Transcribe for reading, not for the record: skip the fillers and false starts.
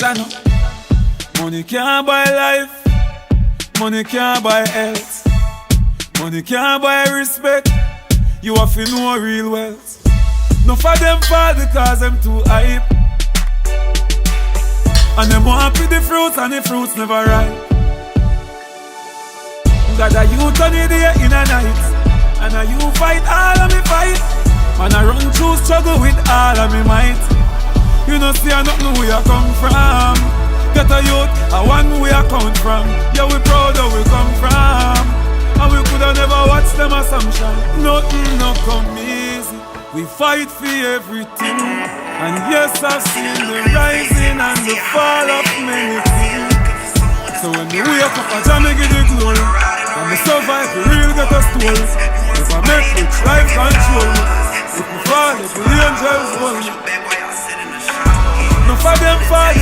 I know. Money can't buy life, money can't buy health, money can't buy respect. You have to know real wealth. No for them fall because them too hype, and them want to the fruits and the fruits never ripe. Got a youth on the day in a night, and a you fight all of me fight. Man I run through struggle with all of me might. You know see I nothing where you come from. Get a youth, a one where you come from. Yeah we proud of we come from, and we coulda never watch them assumption. Nothing no come easy. We fight for everything, and yes I've seen the rising and the fall of many things. So when we wake up a jam me give the glory, and me survive the real get a story. If I make rich life control me, if we fall if the angels hold me. No for them fall